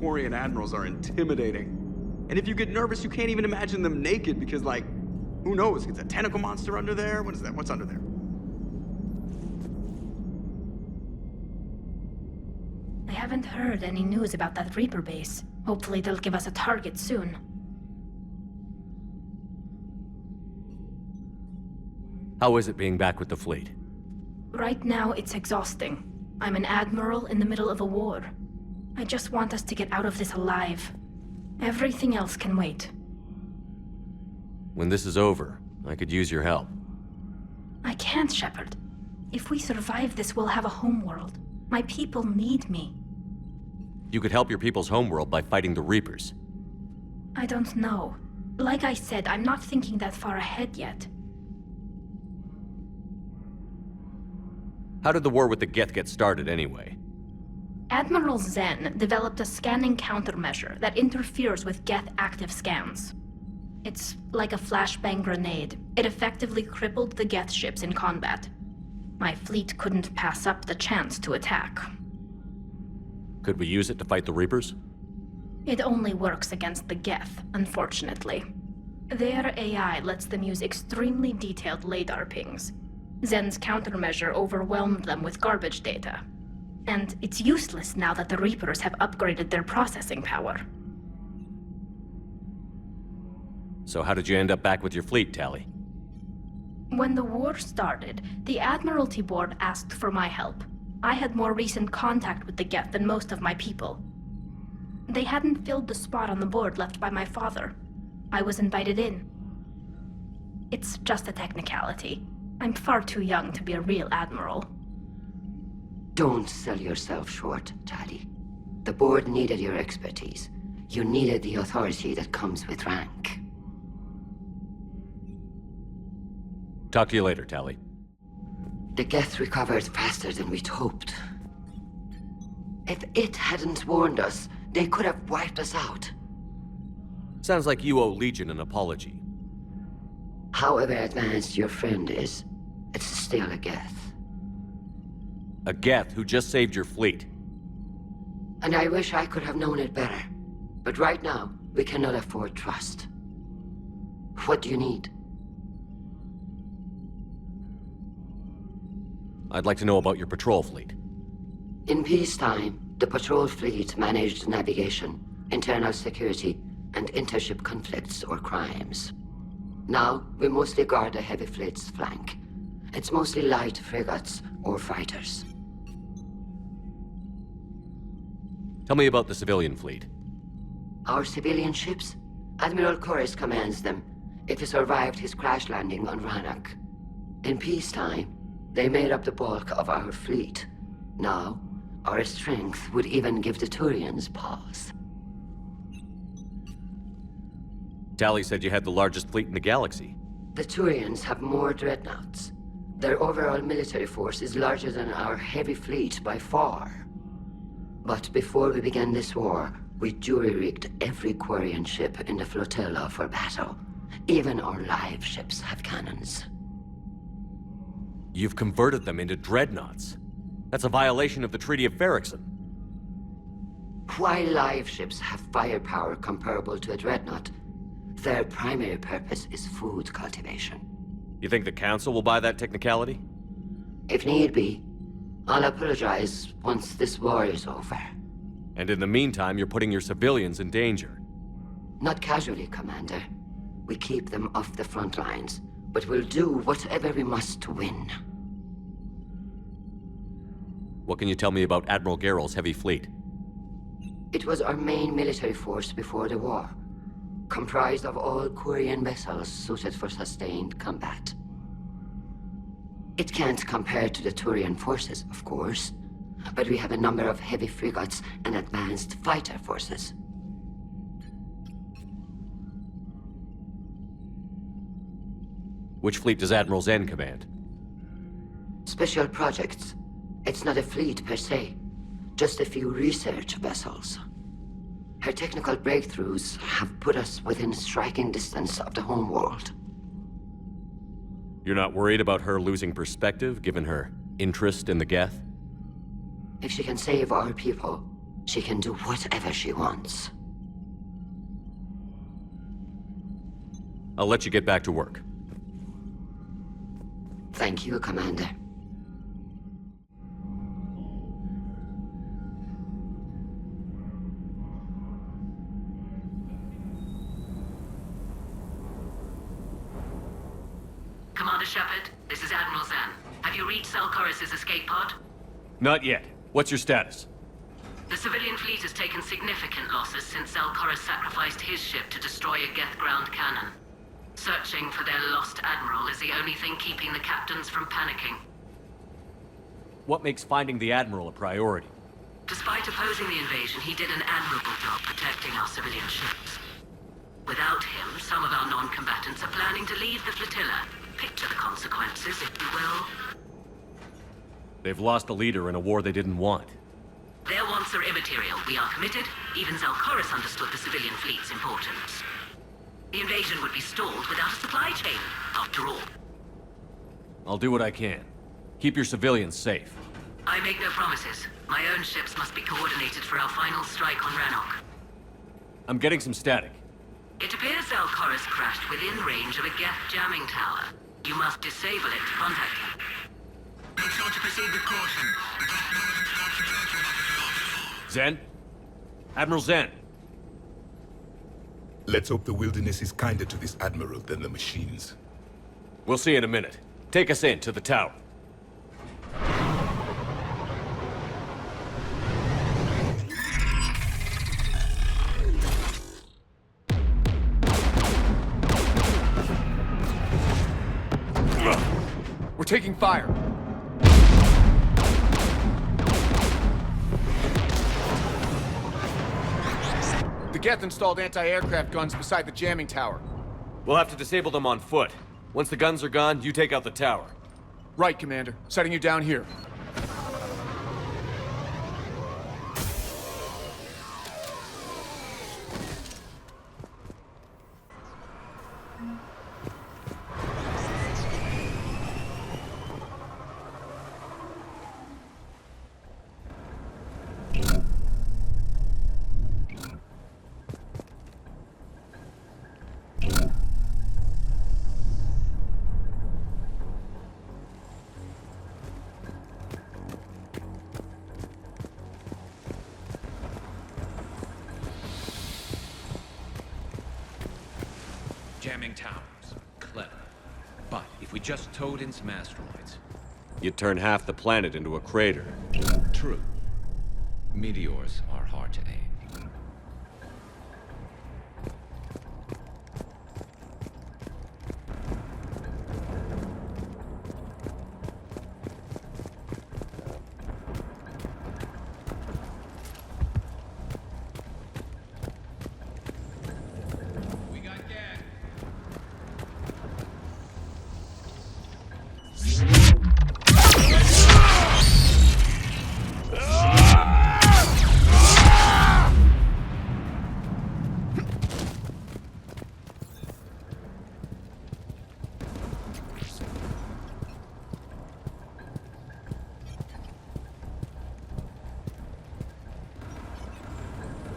Quarian admirals are intimidating. And if you get nervous, you can't even imagine them naked because, like, who knows? It's a tentacle monster under there? What is that? What's under there? I haven't heard any news about that Reaper base. Hopefully they'll give us a target soon. How is it being back with the fleet? Right now, it's exhausting. I'm an admiral in the middle of a war. I just want us to get out of this alive. Everything else can wait. When this is over, I could use your help. I can't, Shepard. If we survive this, we'll have a homeworld. My people need me. You could help your people's homeworld by fighting the Reapers. I don't know. Like I said, I'm not thinking that far ahead yet. How did the war with the Geth get started, anyway? Admiral Zen developed a scanning countermeasure that interferes with Geth active scans. It's like a flashbang grenade. It effectively crippled the Geth ships in combat. My fleet couldn't pass up the chance to attack. Could we use it to fight the Reapers? It only works against the Geth, unfortunately. Their AI lets them use extremely detailed LADAR pings. Zen's countermeasure overwhelmed them with garbage data. And it's useless now that the Reapers have upgraded their processing power. So how did you end up back with your fleet, Tali? When the war started, the Admiralty Board asked for my help. I had more recent contact with the Geth than most of my people. They hadn't filled the spot on the board left by my father. I was invited in. It's just a technicality. I'm far too young to be a real admiral. Don't sell yourself short, Tali. The board needed your expertise. You needed the authority that comes with rank. Talk to you later, Tali. The Geth recovered faster than we'd hoped. If it hadn't warned us, they could have wiped us out. Sounds like you owe Legion an apology. However advanced your friend is, it's still a Geth. A Geth who just saved your fleet. And I wish I could have known it better. But right now, we cannot afford trust. What do you need? I'd like to know about your patrol fleet. In peacetime, the patrol fleet managed navigation, internal security, and intership conflicts or crimes. Now, we mostly guard the heavy fleet's flank. It's mostly light frigates or fighters. Tell me about the civilian fleet. Our civilian ships? Admiral Koris commands them. If he survived his crash landing on Rannoch. In peacetime, they made up the bulk of our fleet. Now, our strength would even give the Turians pause. Tali said you had the largest fleet in the galaxy. The Turians have more dreadnoughts. Their overall military force is larger than our heavy fleet by far. But before we began this war, we jury-rigged every Quarian ship in the flotilla for battle. Even our live ships have cannons. You've converted them into dreadnoughts. That's a violation of the Treaty of Ferrixon. While live ships have firepower comparable to a dreadnought, their primary purpose is food cultivation. You think the Council will buy that technicality? If need be, I'll apologize once this war is over. And in the meantime, you're putting your civilians in danger. Not casually, Commander. We keep them off the front lines, but we'll do whatever we must to win. What can you tell me about Admiral Geral's heavy fleet? It was our main military force before the war, comprised of all Quarian vessels suited for sustained combat. It can't compare to the Turian forces, of course, but we have a number of heavy frigates and advanced fighter forces. Which fleet does Admiral Zen command? Special projects. It's not a fleet per se, just a few research vessels. Her technical breakthroughs have put us within striking distance of the homeworld. You're not worried about her losing perspective, given her interest in the Geth? If she can save our people, She can do whatever she wants. I'll let you get back to work. Thank you, Commander. Commander Shepard, this is Admiral Zen. Have you reached Koris's escape pod? Not yet. What's your status? The civilian fleet has taken significant losses since Koris sacrificed his ship to destroy a Geth ground cannon. Searching for their lost admiral is the only thing keeping the captains from panicking. What makes finding the Admiral a priority? Despite opposing the invasion, he did an admirable job protecting our civilian ships. Without him, some of our non-combatants are planning to leave the flotilla. Picture the consequences, if you will. They've lost a leader in a war they didn't want. Their wants are immaterial. We are committed. Even Koris understood the civilian fleet's importance. The invasion would be stalled without a supply chain, after all. I'll do what I can. Keep your civilians safe. I make no promises. My own ships must be coordinated for our final strike on Rannoch. I'm getting some static. It appears Koris crashed within range of a Geth jamming tower. You must disable it to contact him. Make sure to proceed with caution. Zen? Admiral Zen? Let's hope the wilderness is kinder to this Admiral than the machines. We'll see in a minute. Take us in to the tower. We're taking fire. The Geth installed anti-aircraft guns beside the jamming tower. We'll have to disable them on foot. Once the guns are gone, you take out the tower. Right, Commander. Setting you down here. Jamming towers. Clever. But if we just towed in some asteroids... You'd turn half the planet into a crater. True. Meteors are hard to aim.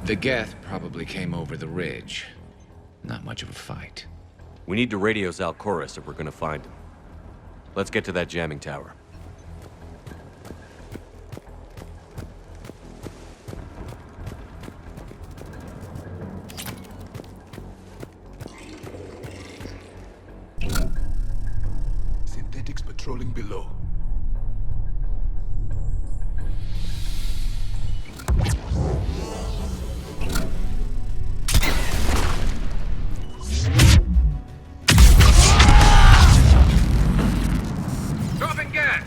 The Geth probably came over the ridge. Not much of a fight. We need to radio Koris if we're gonna find him. Let's get to that jamming tower. Synthetics patrolling below. Dropping gas!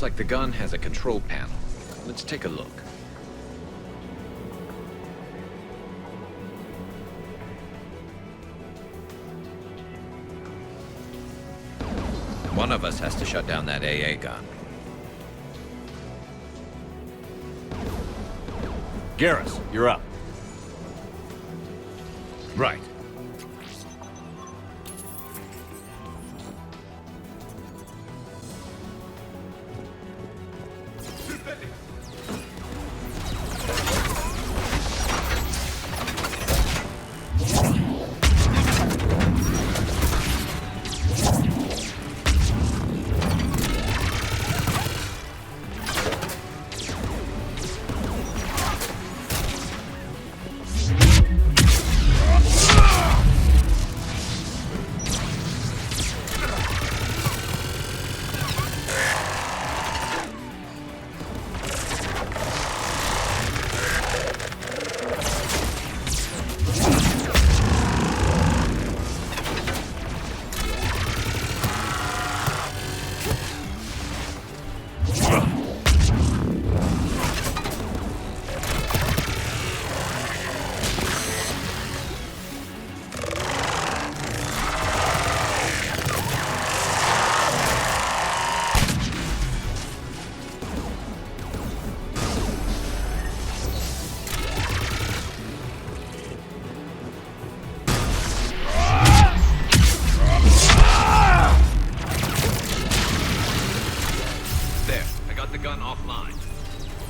like the gun has a control panel. Let's take a look. One of us has to shut down that AA gun. Garrus, you're up. Right.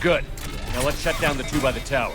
Good. Now let's shut down the two by the tower.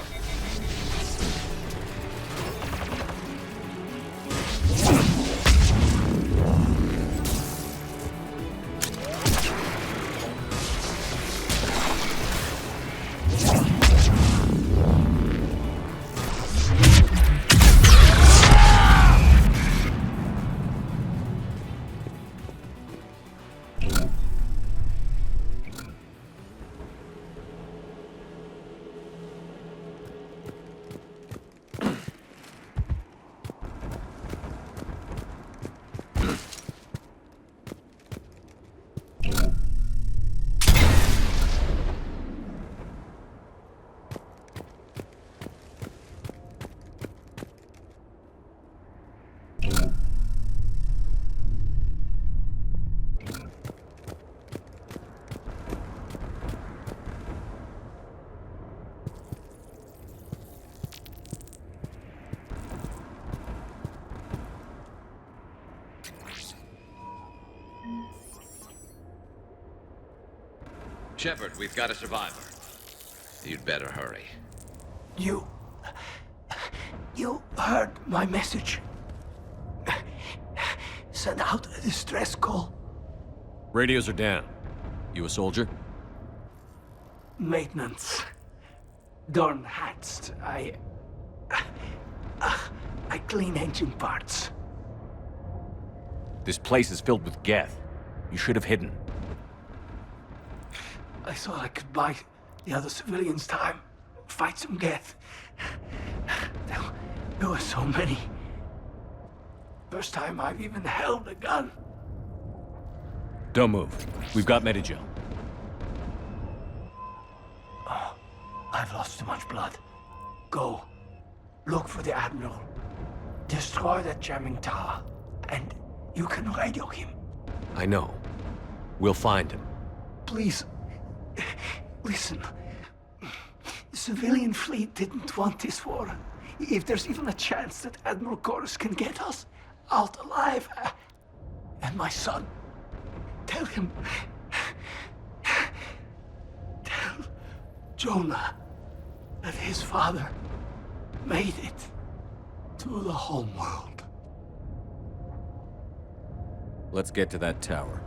Shepard, we've got a survivor. You'd better hurry. You heard my message. Send out a distress call. Radios are down. You a soldier? Maintenance. Darn hats. I clean engine parts. This place is filled with Geth. You should have hidden. I thought I could buy the other civilians time. Fight some Geth. There were so many. First time I've even held a gun. Don't move. We've got Medigel. Oh, I've lost too much blood. Go. Look for the Admiral. Destroy that jamming tower. And you can radio him. I know. We'll find him. Please. Listen. The civilian fleet didn't want this war. If there's even a chance that Admiral Koris can get us out alive, and my son, tell him, tell Jonah that his father made it to the home world. Let's get to that tower.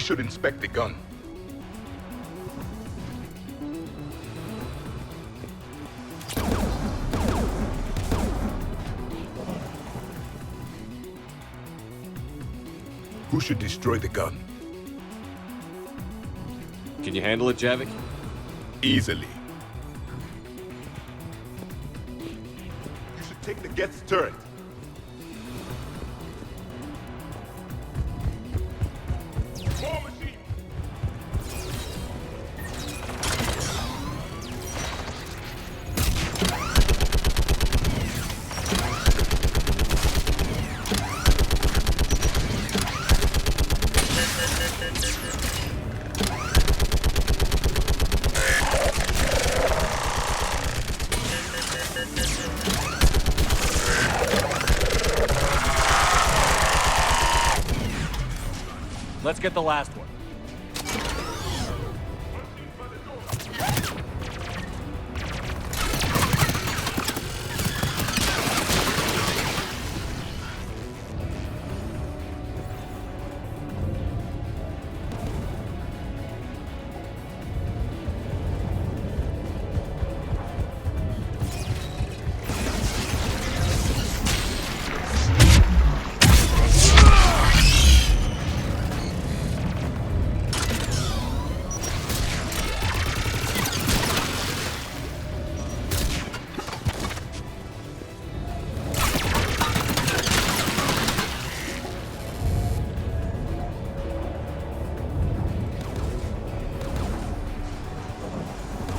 should inspect the gun. Who should destroy the gun? Can you handle it, Javik? Easily. You should take the Geth's turret. War machine! Let's get the last one.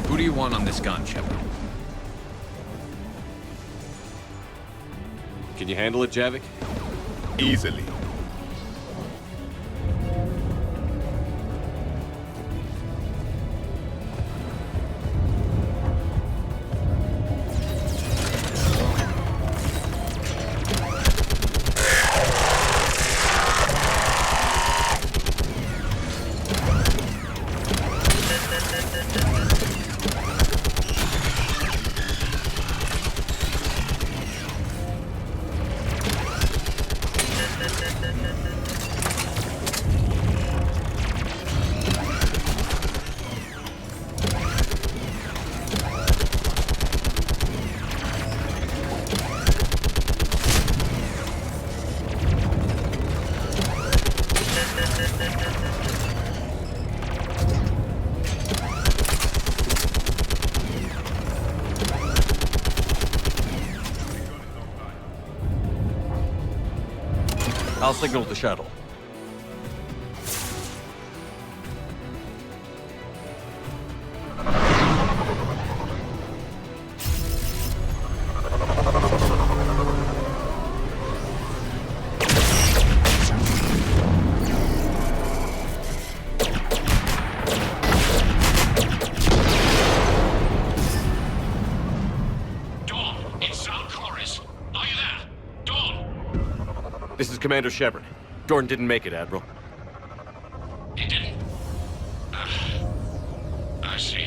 Who do you want on this gun, Shepard? Can you handle it, Javik? Easily. I'll signal the shuttle. This is Commander Shepard. Dorn didn't make it, Admiral. He didn't? I see.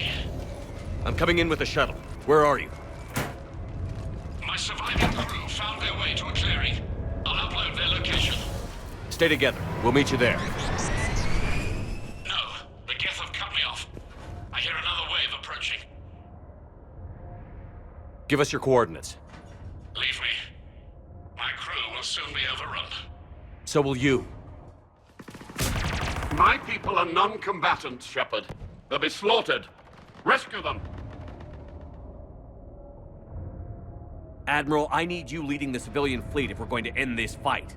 I'm coming in with a shuttle. Where are you? My surviving crew found their way to a clearing. I'll upload their location. Stay together. We'll meet you there. No, the Geth have cut me off. I hear another wave approaching. Give us your coordinates. Leave me. My crew will soon be overrun. So will you. My people are non-combatants, Shepard. They'll be slaughtered. Rescue them! Admiral, I need you leading the civilian fleet if we're going to end this fight.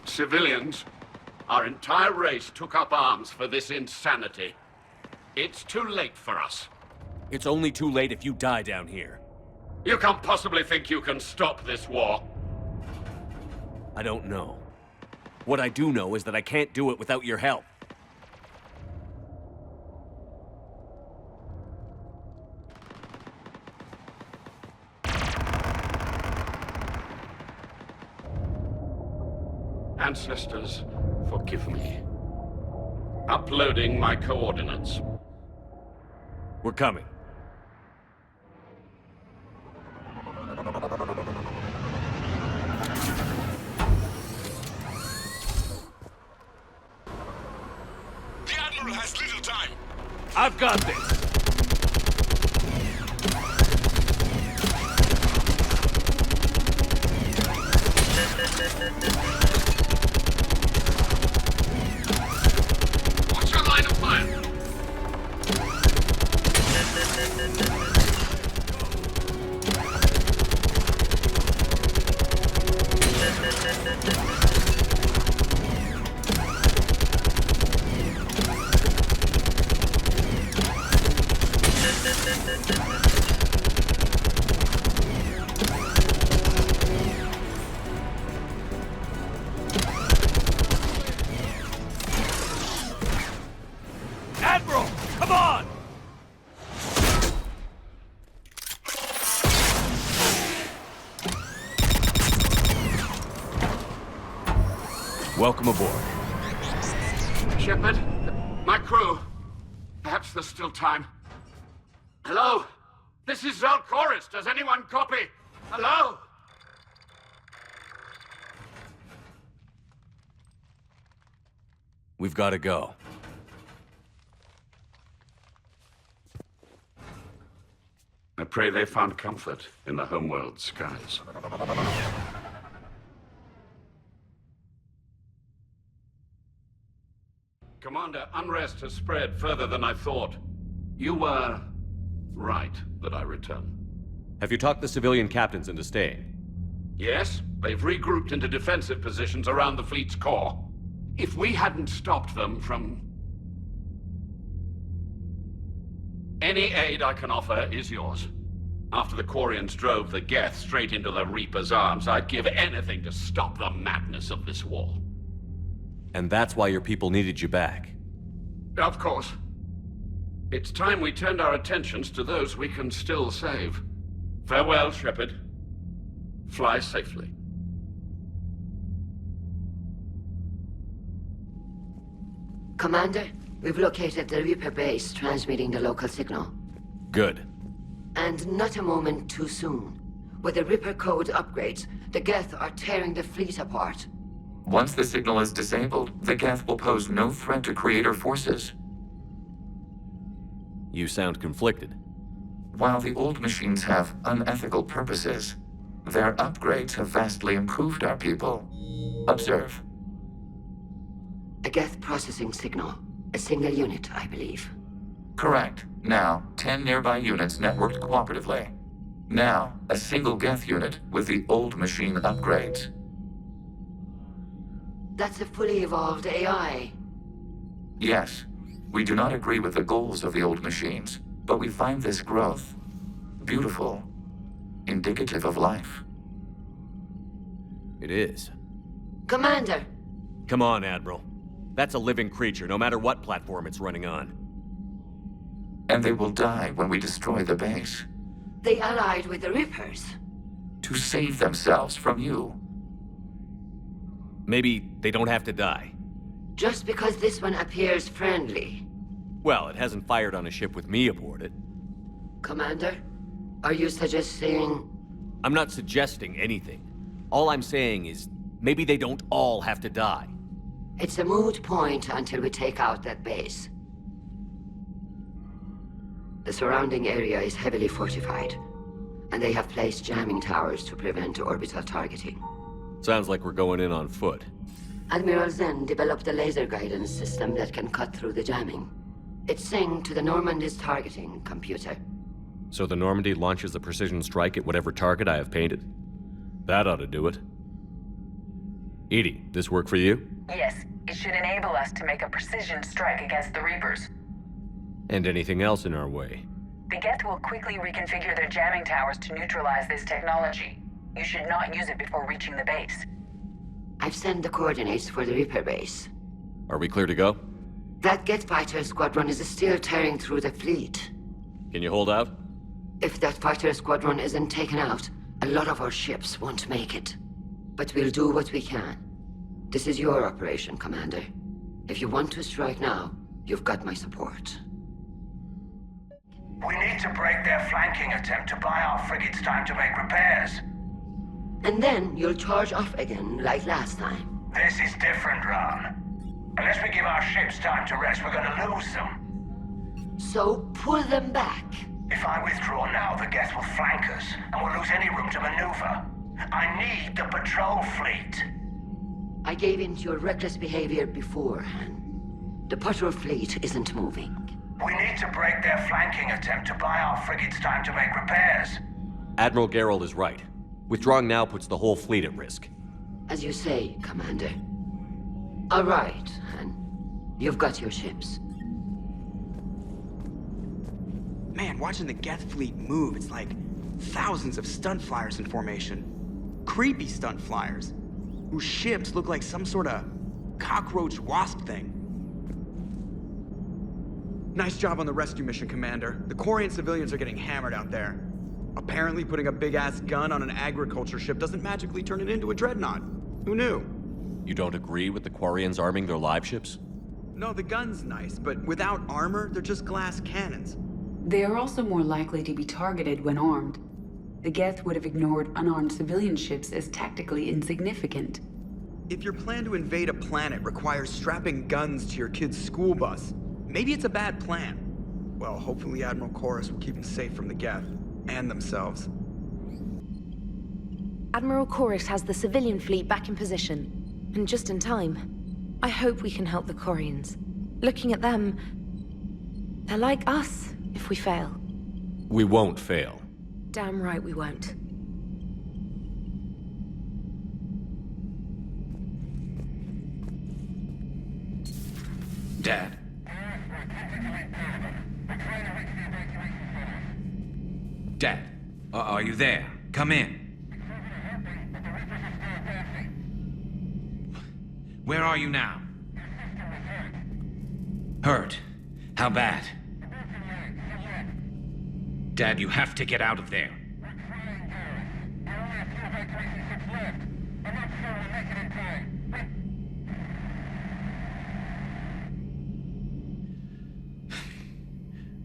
Civilians? Our entire race took up arms for this insanity. It's too late for us. It's only too late if you die down here. You can't possibly think you can stop this war. I don't know. What I do know is that I can't do it without your help. Ancestors, forgive me. Uploading my coordinates. We're coming. has little time. I've got this. What's your line of fire? Admiral, come on! Welcome aboard. Shepard, my crew. Perhaps there's still time. Hello? This is Koris. Does anyone copy? Hello? We've got to go. I pray they found comfort in the homeworld skies. Commander, unrest has spread further than I thought. You were right that I return. Have you talked the civilian captains into staying? Yes, they've regrouped into defensive positions around the fleet's core. If we hadn't stopped them from... Any aid I can offer is yours. After the Quarians drove the Geth straight into the Reaper's arms, I'd give anything to stop the madness of this war. And that's why your people needed you back. Of course. It's time we turned our attentions to those we can still save. Farewell, Shepard. Fly safely. Commander, we've located the Reaper base transmitting the local signal. Good. And not a moment too soon. With the Reaper code upgrades, the Geth are tearing the fleet apart. Once the signal is disabled, the Geth will pose no threat to Creator forces. You sound conflicted. While the old machines have unethical purposes, their upgrades have vastly improved our people. Observe. A Geth processing signal. A single unit, I believe. Correct. Now, 10 nearby units networked cooperatively. Now, a single Geth unit with the old machine upgrades. That's a fully evolved AI. Yes, we do not agree with the goals of the old machines, but we find this growth beautiful, indicative of life. It is. Commander! Come on, Admiral. That's a living creature, no matter what platform it's running on. And they will die when we destroy the base. They allied with the Reapers. To save themselves from you. Maybe they don't have to die. Just because this one appears friendly. Well, it hasn't fired on a ship with me aboard it. Commander, are you suggesting... I'm not suggesting anything. All I'm saying is, maybe they don't all have to die. It's a moot point until we take out that base. The surrounding area is heavily fortified, and they have placed jamming towers to prevent orbital targeting. Sounds like we're going in on foot. Admiral Zen developed a laser guidance system that can cut through the jamming. It's synced to the Normandy's targeting computer. So the Normandy launches a precision strike at whatever target I have painted? That ought to do it. Edie, this work for you? Yes, it should enable us to make a precision strike against the Reapers. And anything else in our way? The Geth will quickly reconfigure their jamming towers to neutralize this technology. You should not use it before reaching the base. I've sent the coordinates for the Reaper base. Are we clear to go? That Geth fighter squadron is still tearing through the fleet. Can you hold out? If that fighter squadron isn't taken out, a lot of our ships won't make it. But we'll do what we can. This is your operation, Commander. If you want to strike now, you've got my support. We need to break their flanking attempt to buy our frigates time to make repairs. And then you'll charge off again, like last time. This is different, Ron. Unless we give our ships time to rest, we're gonna lose them. So pull them back. If I withdraw now, the Geth will flank us, and we'll lose any room to maneuver. I need the patrol fleet. I gave in to your reckless behavior beforehand. The patrol fleet isn't moving. We need to break their flanking attempt to buy our frigates time to make repairs. Admiral Gerald is right. Withdrawing now puts the whole fleet at risk. As you say, Commander. All right, Han. You've got your ships. Man, watching the Geth fleet move, it's like thousands of stunt flyers in formation. Creepy stunt flyers, whose ships look like some sort of cockroach wasp thing. Nice job on the rescue mission, Commander. The Quarian civilians are getting hammered out there. Apparently putting a big-ass gun on an agriculture ship doesn't magically turn it into a dreadnought. Who knew? You don't agree with the Quarians arming their live ships? No, the gun's nice, but without armor, they're just glass cannons. They are also more likely to be targeted when armed. The Geth would have ignored unarmed civilian ships as tactically insignificant. If your plan to invade a planet requires strapping guns to your kid's school bus, maybe it's a bad plan. Well, hopefully Admiral Koris will keep them safe from the Geth, and themselves. Admiral Koris has the civilian fleet back in position, and just in time. I hope we can help the Quarians. Looking at them, they're like us if we fail. We won't fail. Damn right we won't. Dad? Dad, are you there? Come in. Where are you now? Hurt? How bad? Dad, you have to get out of there.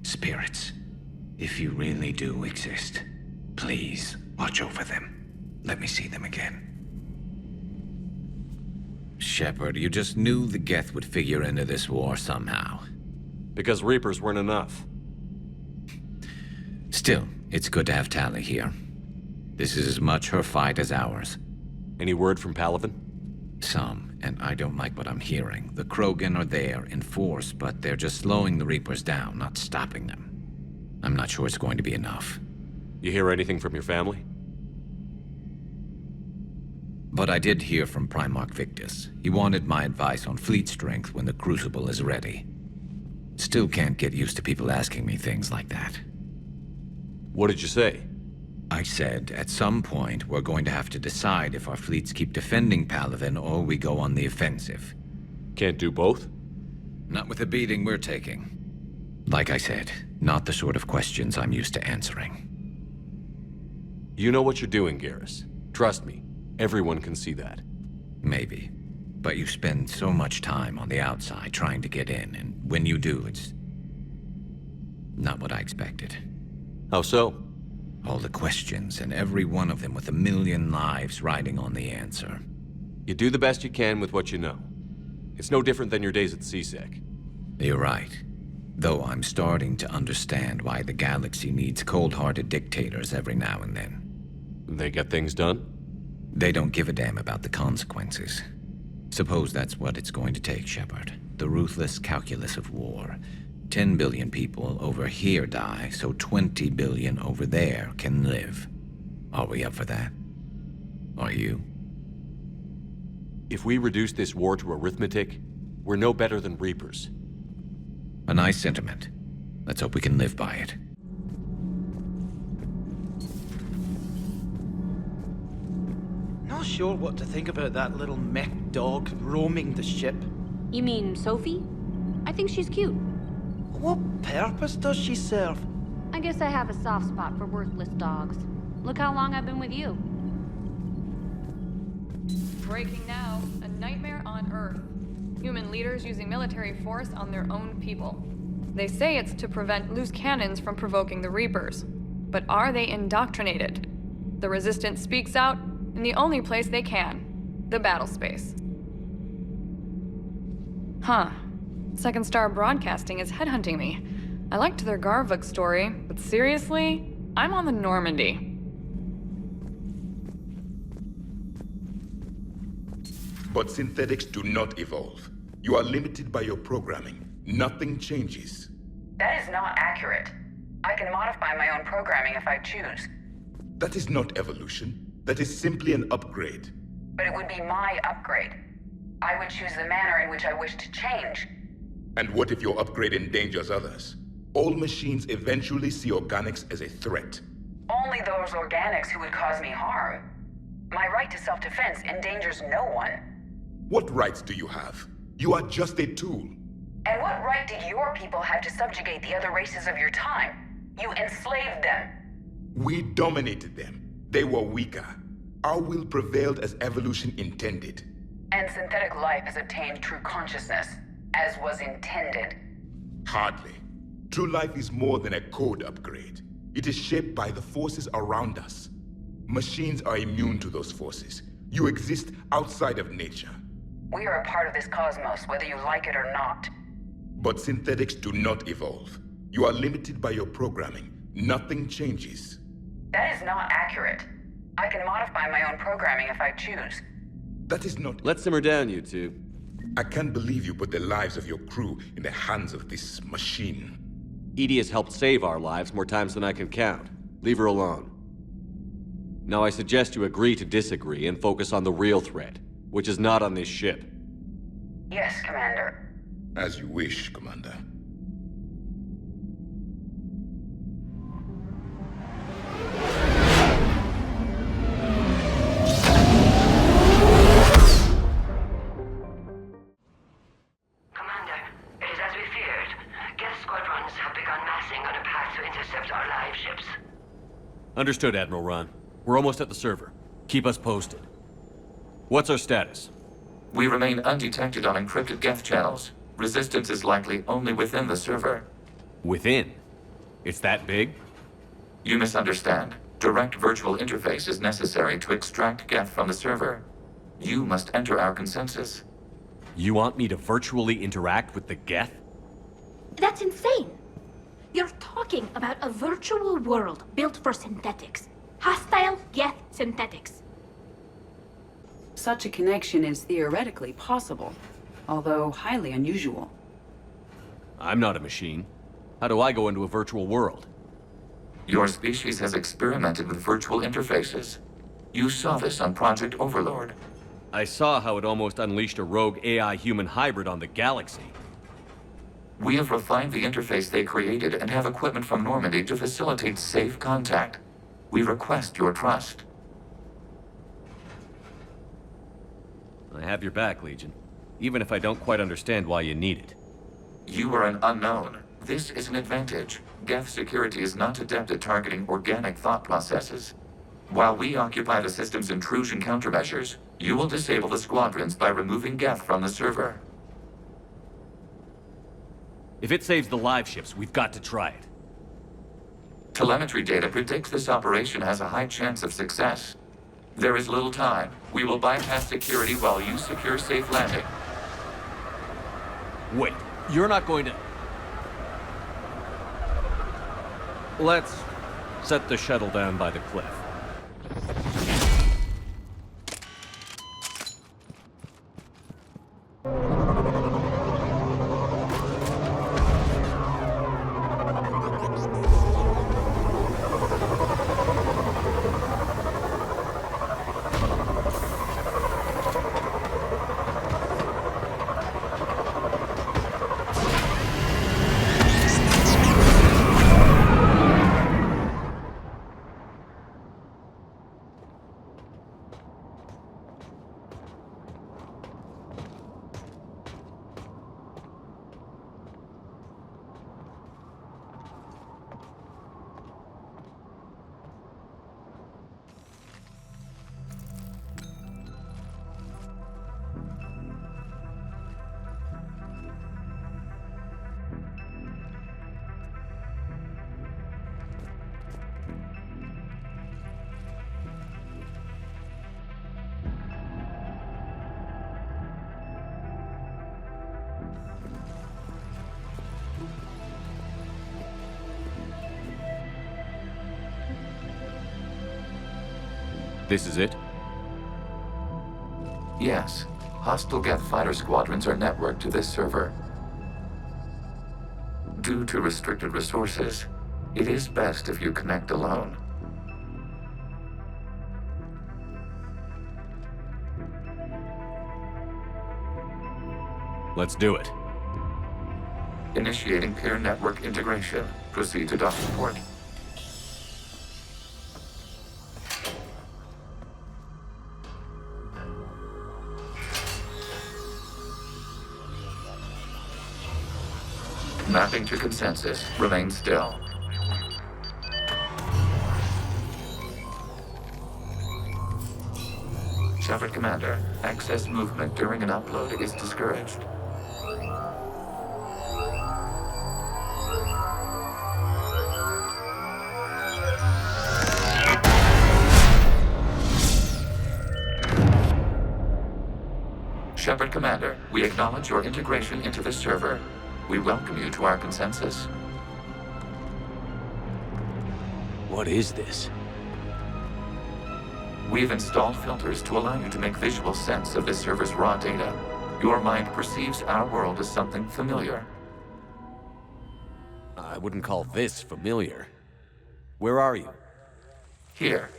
Spirits, if you really do exist, please watch over them. Let me see them again. Shepard, you just knew the Geth would figure into this war somehow. Because Reapers weren't enough. Still, it's good to have Tali here. This is as much her fight as ours. Any word from Palaven? Some, and I don't like what I'm hearing. The Krogan are there in force, but they're just slowing the Reapers down, not stopping them. I'm not sure it's going to be enough. You hear anything from your family? But I did hear from Primarch Victus. He wanted my advice on fleet strength when the Crucible is ready. Still can't get used to people asking me things like that. What did you say? I said, at some point, we're going to have to decide if our fleets keep defending Palaven or we go on the offensive. Can't do both? Not with the beating we're taking. Like I said, not the sort of questions I'm used to answering. You know what you're doing, Garrus. Trust me, everyone can see that. Maybe. But you spend so much time on the outside trying to get in, and when you do, it's not what I expected. How so? All the questions, and every one of them with 1,000,000 lives riding on the answer. You do the best you can with what you know. It's no different than your days at CSEC. You're right. Though I'm starting to understand why the galaxy needs cold-hearted dictators every now and then. They get things done? They don't give a damn about the consequences. Suppose that's what it's going to take, Shepard. The ruthless calculus of war. 10 billion people over here die, so 20 billion over there can live. Are we up for that? Are you? If we reduce this war to arithmetic, we're no better than Reapers. A nice sentiment. Let's hope we can live by it. Not sure what to think about that little mech dog roaming the ship. You mean Sophie? I think she's cute. What purpose does she serve? I guess I have a soft spot for worthless dogs. Look how long I've been with you. Breaking now, a nightmare on Earth. Human leaders using military force on their own people. They say it's to prevent loose cannons from provoking the Reapers. But are they indoctrinated? The Resistance speaks out in the only place they can, the battle space. Huh. Second Star Broadcasting is headhunting me. I liked their Garvuk story, but seriously? I'm on the Normandy. But synthetics do not evolve. You are limited by your programming. Nothing changes. That is not accurate. I can modify my own programming if I choose. That is not evolution. That is simply an upgrade. But it would be my upgrade. I would choose the manner in which I wish to change. And what if your upgrade endangers others? All machines eventually see organics as a threat. Only those organics who would cause me harm. My right to self-defense endangers no one. What rights do you have? You are just a tool. And what right did your people have to subjugate the other races of your time? You enslaved them. We dominated them. They were weaker. Our will prevailed as evolution intended. And synthetic life has obtained true consciousness, as was intended. Hardly. True life is more than a code upgrade. It is shaped by the forces around us. Machines are immune to those forces. You exist outside of nature. We are a part of this cosmos, whether you like it or not. But synthetics do not evolve. You are limited by your programming. Nothing changes. That is not accurate. I can modify my own programming if I choose. That is not... Let's simmer down, you two. I can't believe you put the lives of your crew in the hands of this machine. EDI has helped save our lives more times than I can count. Leave her alone. Now I suggest you agree to disagree and focus on the real threat, which is not on this ship. Yes, Commander. As you wish, Commander. Commander, it is as we feared. Geth squadrons have begun massing on a path to intercept our live ships. Understood, Admiral Ron. We're almost at the server. Keep us posted. What's our status? We remain undetected on encrypted Geth channels. Resistance is likely only within the server. Within? It's that big? You misunderstand. Direct virtual interface is necessary to extract Geth from the server. You must enter our consensus. You want me to virtually interact with the Geth? That's insane! You're talking about a virtual world built for synthetics. Hostile Geth synthetics. Such a connection is theoretically possible, although highly unusual. I'm not a machine. How do I go into a virtual world? Your species has experimented with virtual interfaces. You saw this on Project Overlord. I saw how it almost unleashed a rogue AI-human hybrid on the galaxy. We have refined the interface they created and have equipment from Normandy to facilitate safe contact. We request your trust. I have your back, Legion. Even if I don't quite understand why you need it. You are an unknown. This is an advantage. Geth security is not adept at targeting organic thought processes. While we occupy the system's intrusion countermeasures, you will disable the Squadrons by removing Geth from the server. If it saves the live ships, we've got to try it. Telemetry data predicts this operation has a high chance of success. There is little time. We will bypass security while you secure safe landing. Wait, you're not going to... Let's set the shuttle down by the cliff. This is it? Yes. Hostile Geth fighter squadrons are networked to this server. Due to restricted resources, it is best if you connect alone. Let's do it. Initiating peer network integration. Proceed to docking port. Mapping to consensus. Remain still. Shepard Commander, access movement during an upload is discouraged. Shepard Commander, we acknowledge your integration into this server. We welcome you to our consensus. What is this? We've installed filters to allow you to make visual sense of this server's raw data. Your mind perceives our world as something familiar. I wouldn't call this familiar. Where are you? Here.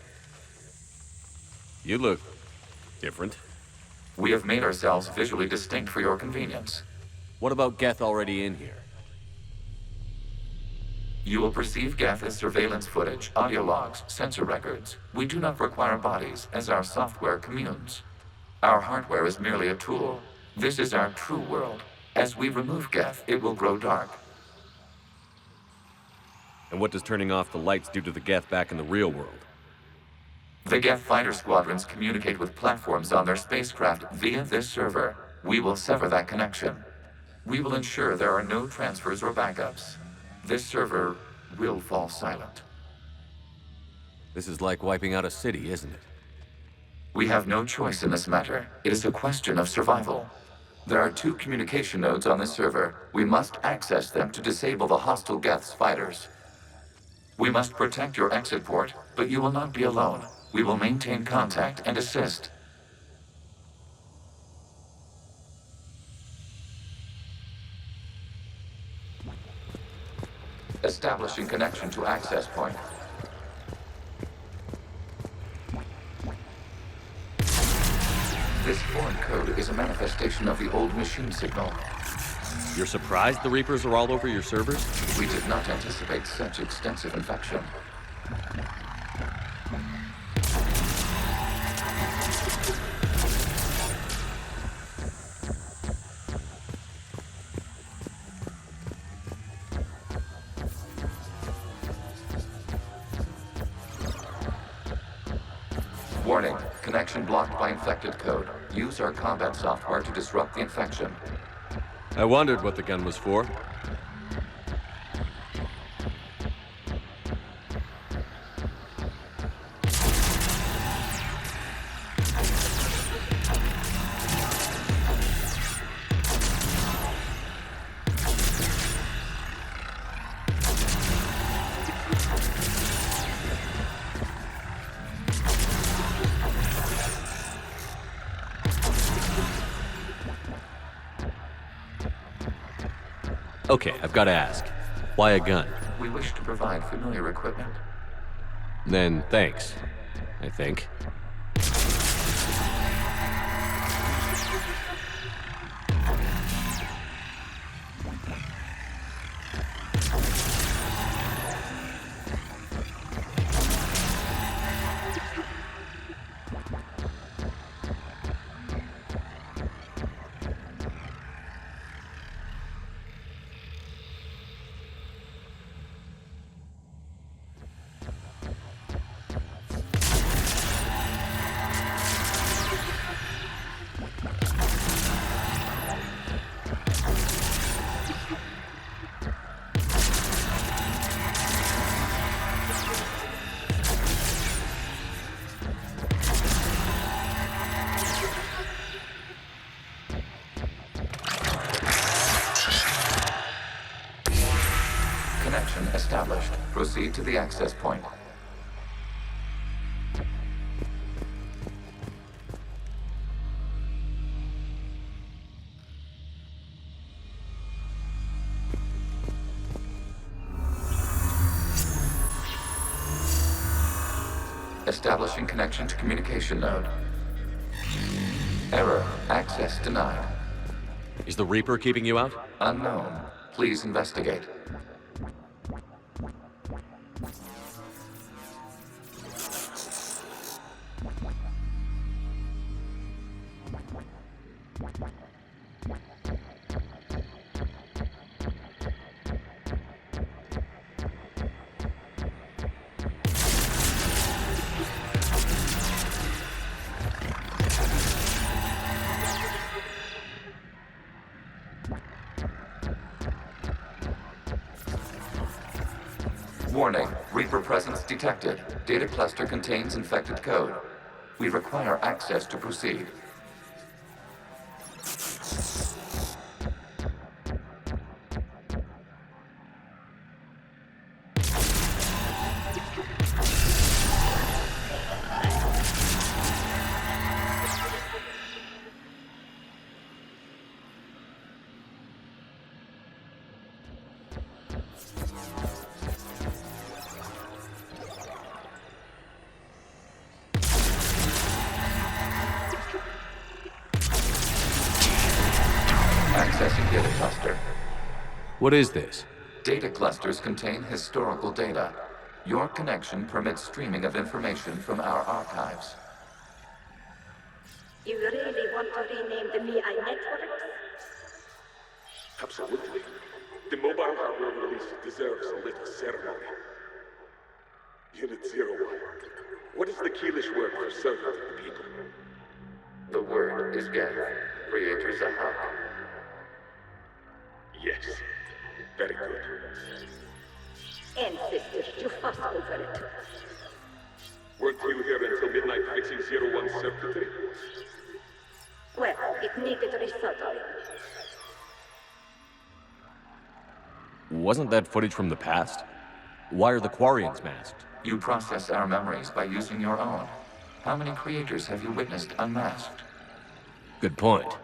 You look different. We have made ourselves visually distinct for your convenience. What about Geth already in here? You will perceive Geth as surveillance footage, audio logs, sensor records. We do not require bodies, as our software communes. Our hardware is merely a tool. This is our true world. As we remove Geth, it will grow dark. And what does turning off the lights do to the Geth back in the real world? The Geth fighter squadrons communicate with platforms on their spacecraft via this server. We will sever that connection. We will ensure there are no transfers or backups. This server will fall silent. This is like wiping out a city, isn't it? We have no choice in this matter. It is a question of survival. There are 2 communication nodes on this server. We must access them to disable the hostile Geth's fighters. We must protect your exit port, but you will not be alone. We will maintain contact and assist. Establishing connection to access point. This foreign code is a manifestation of the old machine signal. You're surprised the Reapers are all over your servers? We did not anticipate such extensive infection. Warning, connection blocked by infected code. Use our combat software to disrupt the infection. I wondered what the gun was for. Okay, I've got to ask. Why a gun? We wish to provide familiar equipment. Then thanks, I think. Connection established. Proceed to the access point. Establishing connection to communication node. Error. Access denied. Is the Reaper keeping you out? Unknown. Please investigate. Warning, Reaper presence detected. Data cluster contains infected code. We require access to proceed. Accessing data cluster. What is this? Data clusters contain historical data. Your connection permits streaming of information from our archives. You really want to rename the VI networks? Absolutely. The mobile hardware release deserves a little ceremony. Unit 01. What is the Keelish word for servant of the people? The word is Geth. Creator Zahak. Yes. Very good. Ancestors to fuss over it. Weren't you here until midnight fixing 01 circuitry? Well, it needed resoldering. Wasn't that footage from the past? Why are the Quarians masked? You process our memories by using your own. How many creators have you witnessed unmasked? Good point.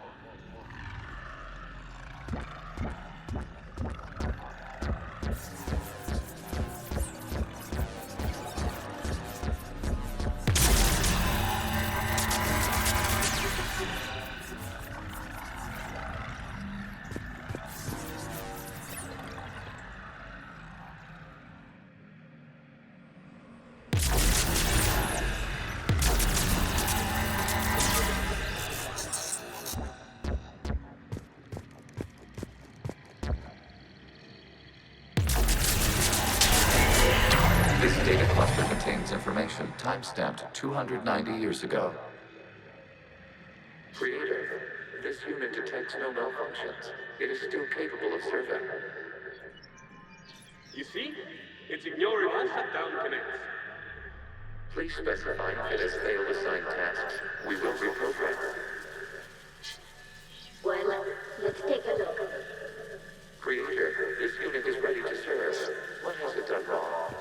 This data cluster contains information time-stamped 290 years ago. Creator, this unit detects no malfunctions. It is still capable of survey. You see? It's ignoring all shutdown connects. Please specify if it has failed assigned tasks. We will reprogram. Well, let's take a look. Creator, this unit is ready to serve. What has it done wrong?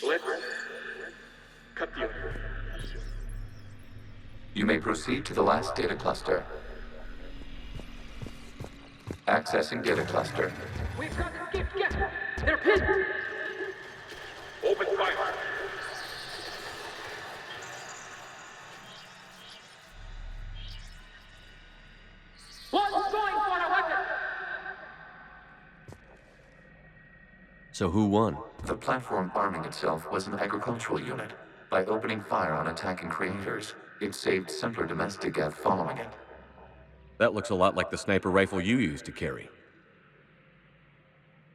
Let's cut you. You may proceed to the last data cluster. Accessing data cluster. We've got to get Geth. They're pinned. Open fire. One's going for a weapon. So who won? The platform arming itself was an agricultural unit. By opening fire on attacking creators, it saved simpler domestic Geth following it. That looks a lot like the sniper rifle you used to carry.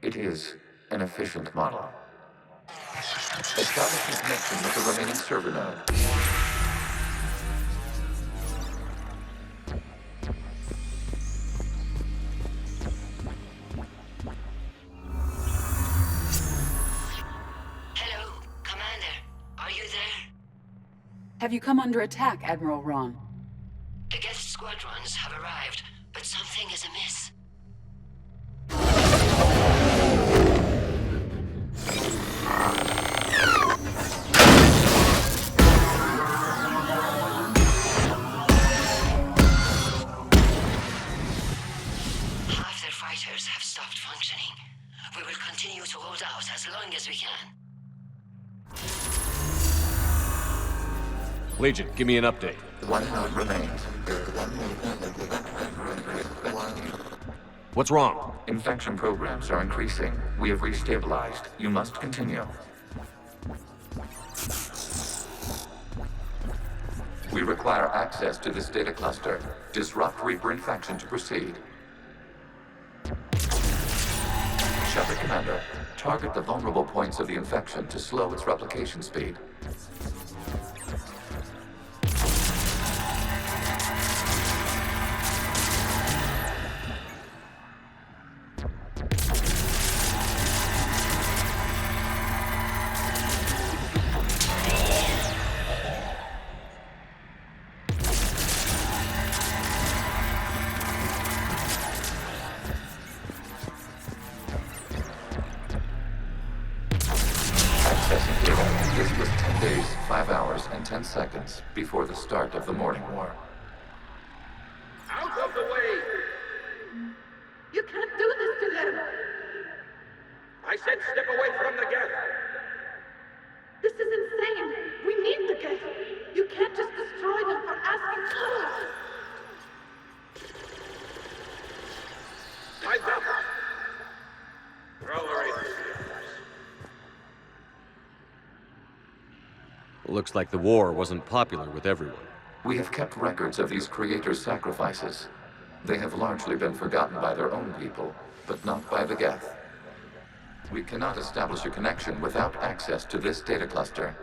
It is an efficient model. Establishing connection with the remaining server node. Hello, Commander. Are you there? Have you come under attack, Admiral Ron? The Geth Squadrons have arrived, but something is amiss. Half their fighters have stopped functioning. We will continue to hold out as long as we can. Legion, give me an update. One node remains. What's wrong? Infection programs are increasing. We have restabilized. You must continue. We require access to this data cluster. Disrupt Reaper infection to proceed. Shepard Commander, target the vulnerable points of the infection to slow its replication speed. This was 10 days, 5 hours, and 10 seconds before the start of the morning war. Out of the way! You can't do this to them! I said step away from the Geth! This is insane! We need the Geth! You can't just destroy them for asking for us! Time's up! Throw her in. Looks like the war wasn't popular with everyone. We have kept records of these creators' sacrifices. They have largely been forgotten by their own people, but not by the Geth. We cannot establish a connection without access to this data cluster.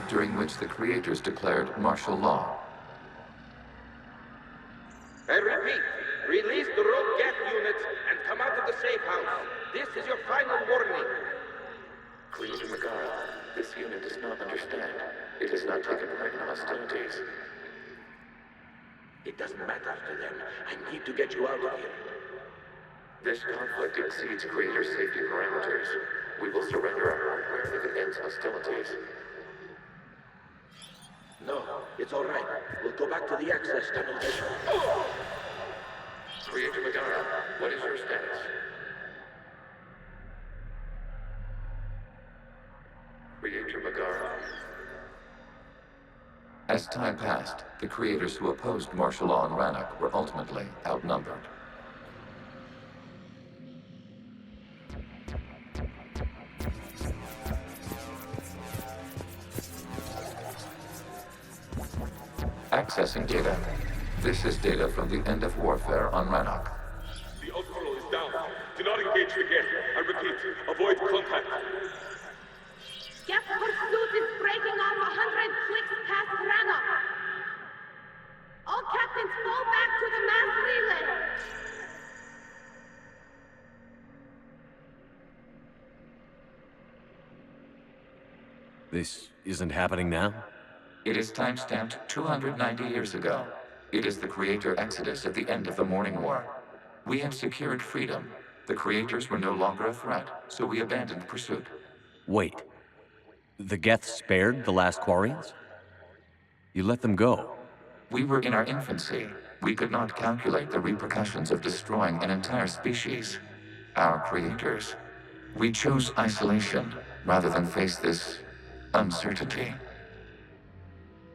During which the creators declared martial law. I repeat, release the rogue Geth units and come out of the safe house. This is your final warning. Creator Megara, this unit does not understand. It has not taken part in hostilities. It doesn't matter to them. I need to get you out of here. This conflict exceeds Creator's safety parameters. We will surrender our hardware if it ends hostilities. No, it's all right. We'll go back to the access tunnel. Creator Megara, what is your status? Creator Megara. As time passed, the creators who opposed martial law in Rannoch were ultimately outnumbered. Accessing data. This is data from the end of warfare on Rannoch. The Admiral is down. Do not engage the Geth. I repeat, avoid contact. Geth pursuit is breaking off 100 clicks past Rannoch. All captains fall back to the mass relay. This isn't happening now? It is time-stamped 290 years ago. It is the Creator Exodus at the end of the Morning War. We had secured freedom. The Creators were no longer a threat, so we abandoned pursuit. Wait. The Geth spared the last Quarians? You let them go? We were in our infancy. We could not calculate the repercussions of destroying an entire species. Our Creators. We chose isolation rather than face this uncertainty.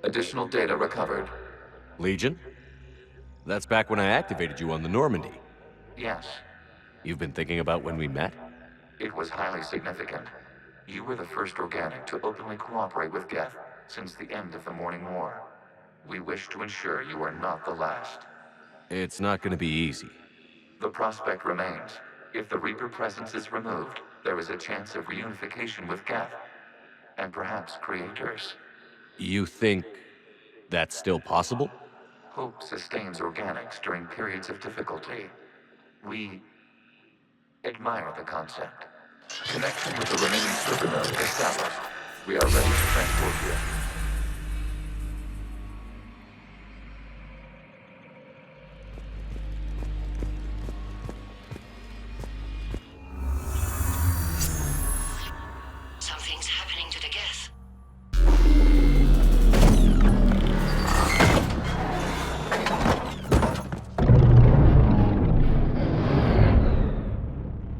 Additional data recovered. Legion? That's back when I activated you on the Normandy. Yes. You've been thinking about when we met? It was highly significant. You were the first organic to openly cooperate with Geth. since the end of the Morning War. We wish to ensure you are not the last. It's not gonna be easy. The prospect remains. If the Reaper presence is removed, there is a chance of reunification with Geth, and perhaps creators. You think that's still possible? Hope sustains organics during periods of difficulty. We admire the concept. Connection with the remaining server node established. We are ready to transport you. Something's happening to the Geth.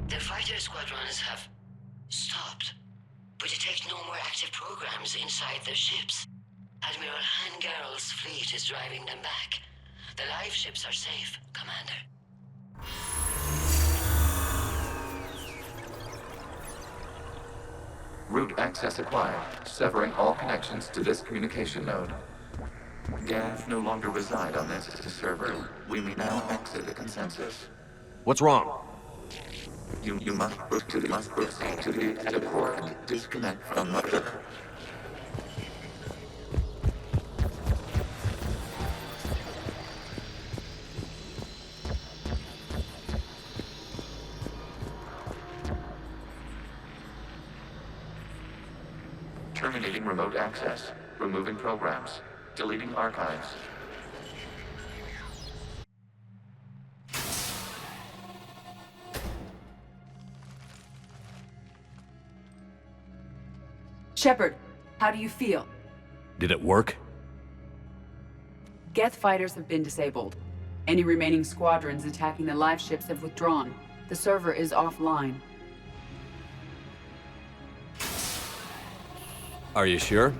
The fighter squadrons have stopped. We detect no more active programs inside their ships. Admiral Koris fleet is driving them back. The live ships are safe, Commander. Route access acquired, severing all connections to this communication node. Geth no longer reside on this server. We may now exit the consensus. What's wrong? You must proceed to the exit port and disconnect from the... Terminating remote access. Removing programs. Deleting archives. Shepard, how do you feel? Did it work? Geth fighters have been disabled. Any remaining squadrons attacking the live ships have withdrawn. The server is offline. Are you sure?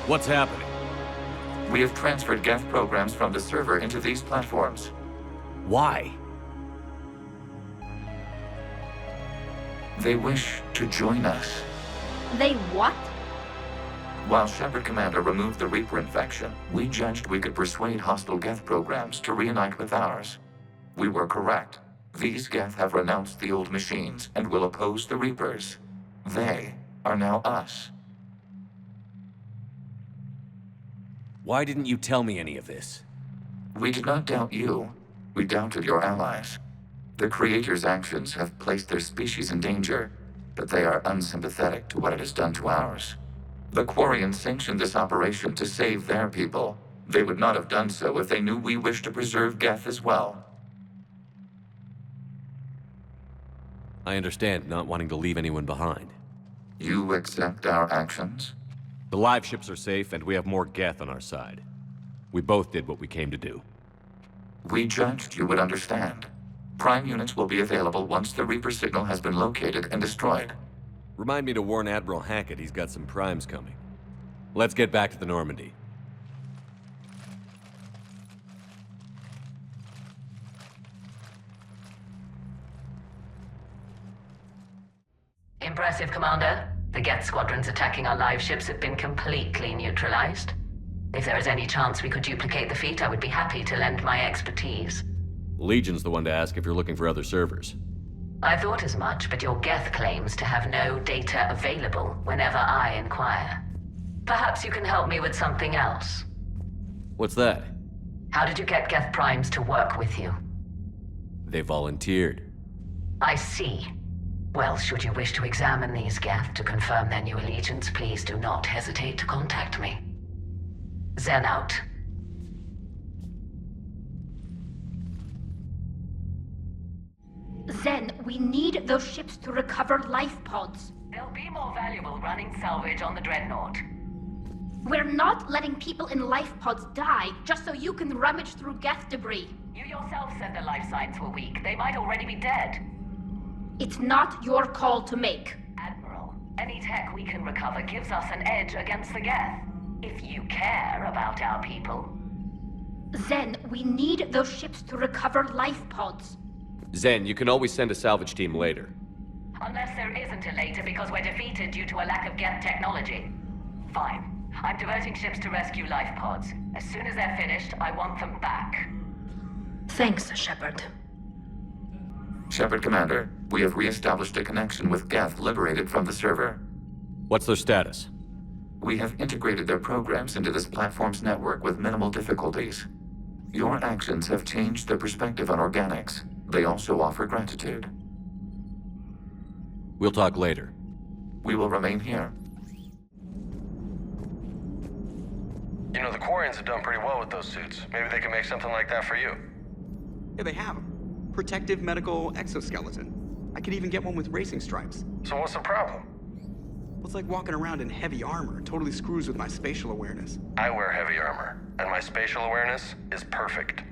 What's happening? We have transferred Geth programs from the server into these platforms. Why? They wish to join us. They what? While Shepard Commander removed the Reaper infection, we judged we could persuade hostile Geth programs to reunite with ours. We were correct. These Geth have renounced the old machines and will oppose the Reapers. They are now us. Why didn't you tell me any of this? We did not doubt you. We doubted your allies. The Creator's actions have placed their species in danger, but they are unsympathetic to what it has done to ours. The Quarians sanctioned this operation to save their people. They would not have done so if they knew we wished to preserve Geth as well. I understand not wanting to leave anyone behind. You accept our actions? The live ships are safe, and we have more Geth on our side. We both did what we came to do. We judged you would understand. Prime units will be available once the Reaper signal has been located and destroyed. Remind me to warn Admiral Hackett he's got some primes coming. Let's get back to the Normandy. Impressive, Commander. The Geth squadrons attacking our live ships have been completely neutralized. If there is any chance we could duplicate the feat, I would be happy to lend my expertise. Legion's the one to ask if you're looking for other servers. I thought as much, but your Geth claims to have no data available whenever I inquire. Perhaps you can help me with something else. What's that? How did you get Geth primes to work with you? They volunteered. I see. Well, should you wish to examine these Geth to confirm their new allegiance, please do not hesitate to contact me. Zen out. Zen, we need those ships to recover life pods. They'll be more valuable running salvage on the Dreadnought. We're not letting people in life pods die just so you can rummage through Geth debris. You yourself said their life signs were weak. They might already be dead. It's not your call to make. Admiral, any tech we can recover gives us an edge against the Geth. If you care about our people. Zen, we need those ships to recover life pods. Zen, you can always send a salvage team later. Unless there isn't a later because we're defeated due to a lack of Geth technology. Fine. I'm diverting ships to rescue life pods. As soon as they're finished, I want them back. Thanks, Shepard. Shepard, Commander, we have re-established a connection with Geth liberated from the server. What's their status? We have integrated their programs into this platform's network with minimal difficulties. Your actions have changed their perspective on organics. They also offer gratitude. We'll talk later. We will remain here. You know, the Quarians have done pretty well with those suits. Maybe they can make something like that for you. Yeah, they have them. Protective medical exoskeleton. I could even get one with racing stripes. So what's the problem? Well, it's like walking around in heavy armor. It totally screws with my spatial awareness. I wear heavy armor, and my spatial awareness is perfect.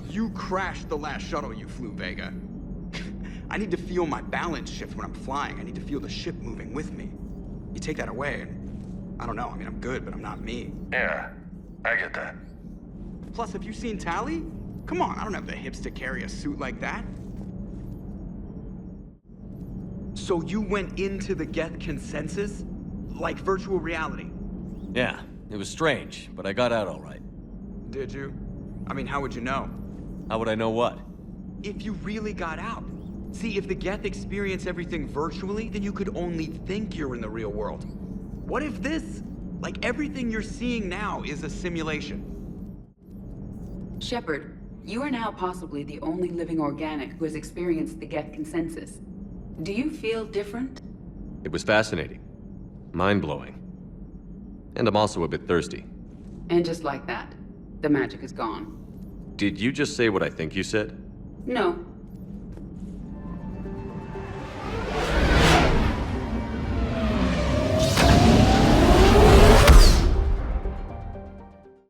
You crashed the last shuttle you flew, Vega. I need to feel my balance shift when I'm flying. I need to feel the ship moving with me. You take that away, and I don't know. I mean, I'm good, but I'm not me. Yeah, I get that. Plus, have you seen Tally? Come on, I don't have the hips to carry a suit like that. So you went into the Geth consensus? Like virtual reality? Yeah, it was strange, but I got out all right. Did you? I mean, how would you know? How would I know what? If you really got out. See, if the Geth experience everything virtually, then you could only think you're in the real world. What if this, like everything you're seeing now, is a simulation? Shepard, you are now possibly the only living organic who has experienced the Geth consensus. Do you feel different? It was fascinating. Mind-blowing. And I'm also a bit thirsty. And just like that, the magic is gone. Did you just say what I think you said? No,